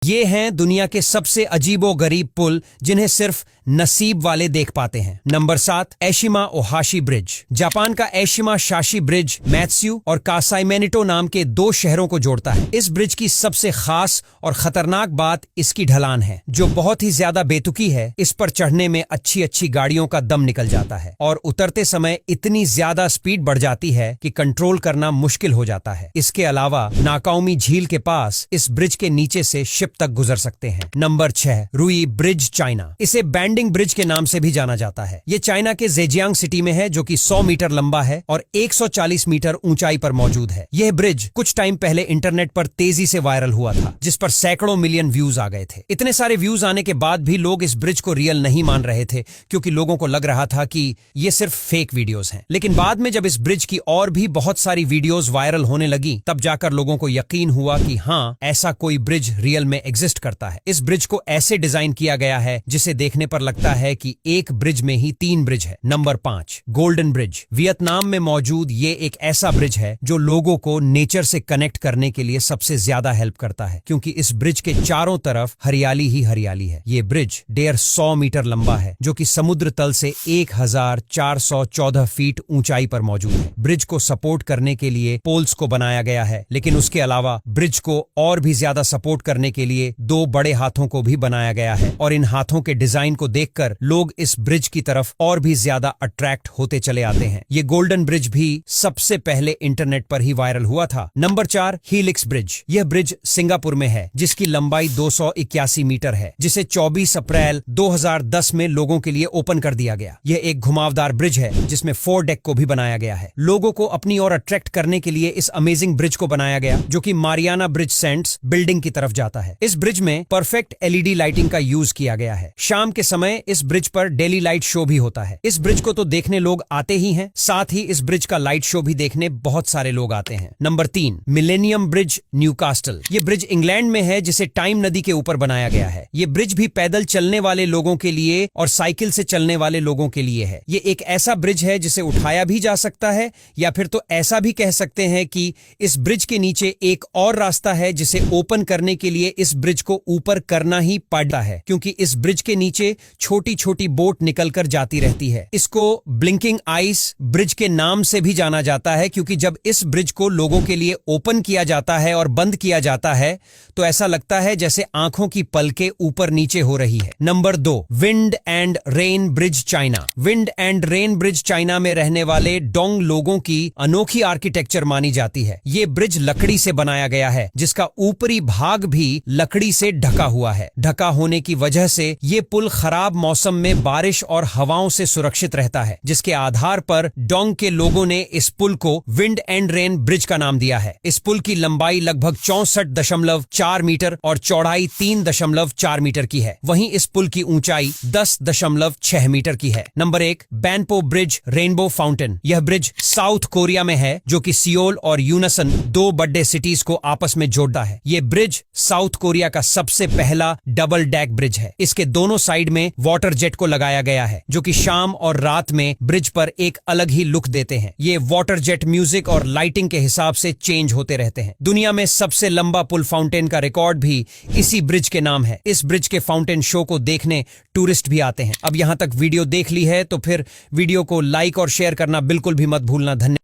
ये हैं दुनिया के सबसे अजीबो गरीब पुल जिन्हें सिर्फ नसीब वाले देख पाते हैं। Number 7, Eshima Ohashi bridge. Japan का एशिमा शाशी ब्रिज मैत्स्यू और कासाइमेनिटो नाम के 2 शहरों को जोड़ता है। इस ब्रिज की सबसे खास और खतरनाक बात इसकी ढलान है, जो बहुत ही ज्यादा बेतुकी है। इस पर चढ़ने में अच्छी अच्छी गाड़ियों का दम निकल जाता है और उतरते समय इतनी ज्यादा स्पीड बढ़ जाती है कि कंट्रोल करना मुश्किल हो जाता है। इसके अलावा नाकाओमी झील के पास इस ब्रिज के नीचे से शिप तक गुजर सकते हैं। नंबर 6, रुई ब्रिज चाइना। इसे बैंडिंग ब्रिज के नाम से भी जाना जाता है। ये चाइना के जेजियांग सिटी में है, जो कि 100 मीटर लंबा है और 140 मीटर ऊंचाई पर मौजूद है। यह ब्रिज कुछ टाइम पहले इंटरनेट पर तेजी से वायरल हुआ था, जिस पर सैकड़ों मिलियन व्यूज आ गए थे। इतने सारे व्यूज आने के बाद भी लोग इस ब्रिज को रियल नहीं मान रहे थे, क्योंकि लोगों को लग रहा था कि ये सिर्फ फेक वीडियोस हैं। लेकिन बाद में जब इस ब्रिज की और भी बहुत सारी वीडियोस वायरल होने लगी, तब जाकर लोगों को यकीन हुआ कि हाँ, ऐसा कोई ब्रिज रियल में एग्जिस्ट करता है। इस ब्रिज को ऐसे डिजाइन किया गया है जिसे देखने पर लगता है कि एक ब्रिज में ही 3 ब्रिज है। Number 5, golden bridge. वियतनाम में मौजूद ये एक ऐसा ब्रिज है जो लोगों को नेचर से कनेक्ट करने के लिए सबसे ज्यादा हेल्प करता है, क्योंकि इस ब्रिज के चारों तरफ हरियाली ही हरियाली है। ये ब्रिज 150 मीटर लंबा है, जो कि समुद्र तल से 1414 फीट ऊंचाई पर मौजूद है। ब्रिज को सपोर्ट करने के लिए पोल्स को बनाया गया है, लेकिन उसके अलावा ब्रिज को और भी ज्यादा सपोर्ट करने के लिए 2 बड़े हाथों को भी बनाया गया है, और इन हाथों के डिजाइन को देखकर लोग इस ब्रिज की तरफ और भी ज्यादा अट्रैक्ट होते चले आते हैं। ये गोल्डन ब्रिज भी सबसे पहले इंटरनेट पर ही वायरल हुआ था। Number 4, helix bridge. यह ब्रिज सिंगापुर में है, जिसकी लंबाई 281 मीटर है, जिसे 24 अप्रैल 2010 में लोगों के लिए ओपन कर दिया गया। यह एक घुमावदार ब्रिज है जिसमें 4 डेक को भी बनाया गया है। लोगों को अपनी ओर अट्रैक्ट करने के लिए इस अमेजिंग ब्रिज को बनाया गया, जो कि मारियाना ब्रिज सेंट्स बिल्डिंग की तरफ जाता है। इस ब्रिज में परफेक्ट LED लाइटिंग का यूज किया गया है। शाम के समय इस ब्रिज पर डेली लाइट शो भी होता है। इस ब्रिज को तो देखने लोग आते ही हैं, साथ ही इस ब्रिज का लाइट शो भी देखने बहुत सारे लोग आते हैं। Number 3, millennium bridge Newcastle. ये ब्रिज इंग्लैंड में है, जिसे टाइम नदी के ऊपर बनाया गया है। ये ब्रिज भी पैदल चलने वाले लोगों के लिए और साइकिल से चलने वाले लोगों के लिए है। ये एक ऐसा ब्रिज है जिसे उठाया भी जा सकता है, या फिर तो ऐसा भी कह सकते हैं कि इस ब्रिज के नीचे एक और रास्ता है, जिसे ओपन करने के लिए इस ब्रिज को ऊपर करना ही पड़ता है, क्योंकि इस ब्रिज के नीचे छोटी छोटी बोट निकलकर जाती रहती है। इसको ब्लिंकिंग आइस ब्रिज के नाम से भी जाना जाता है, क्योंकि जब इस ब्रिज को लोगों के लिए ओपन किया जाता है और बंद किया जाता है, तो ऐसा लगता है जैसे आंखों की पलकें ऊपर नीचे हो रही है। Number 2, wind and rain bridge China. Wind and rain bridge China में रहने वाले डोंग लोगों की अनोखी आर्किटेक्चर मानी जाती है। ये ब्रिज लकड़ी से बनाया गया है, जिसका ऊपरी भाग भी लकड़ी से ढका हुआ है। ढका होने की वजह से ये पुल खराब मौसम में बारिश और हवाओं से सुरक्षित रहता है, जिसके आधार पर डोंग के लोगों ने इस पुल को विंड एंड रेन ब्रिज का नाम दिया है। इस पुल की लंबाई लगभग 64.4 मीटर और चौड़ाई 3.4 मीटर की है। वहीं इस पुल की ऊंचाई 10.6 मीटर की है। Number 1, Banpo bridge rainbow fountain. यह ब्रिज साउथ कोरिया में है, जो कि सियोल और यूनसन 2 बड़े सिटीज को आपस में जोड़ता है। यह ब्रिज साउथ कोरिया का सबसे पहला डबल डेक ब्रिज है। इसके दोनों साइड में वाटर जेट को लगाया गया है, जो कि शाम और रात में ब्रिज पर एक अलग ही लुक देते हैं। ये वाटर जेट म्यूजिक और लाइटिंग के हिसाब से चेंज होते रहते हैं। दुनिया में सबसे लंबा पुल फाउंटेन का रिकॉर्ड भी इसी ब्रिज के नाम है। इस ब्रिज के फाउंटेन शो को देखने टूरिस्ट भी आते हैं। अब यहां तक वीडियो देख ली है, तो फिर वीडियो को लाइक और शेयर करना बिल्कुल भी मत भूलना। धन्यवाद।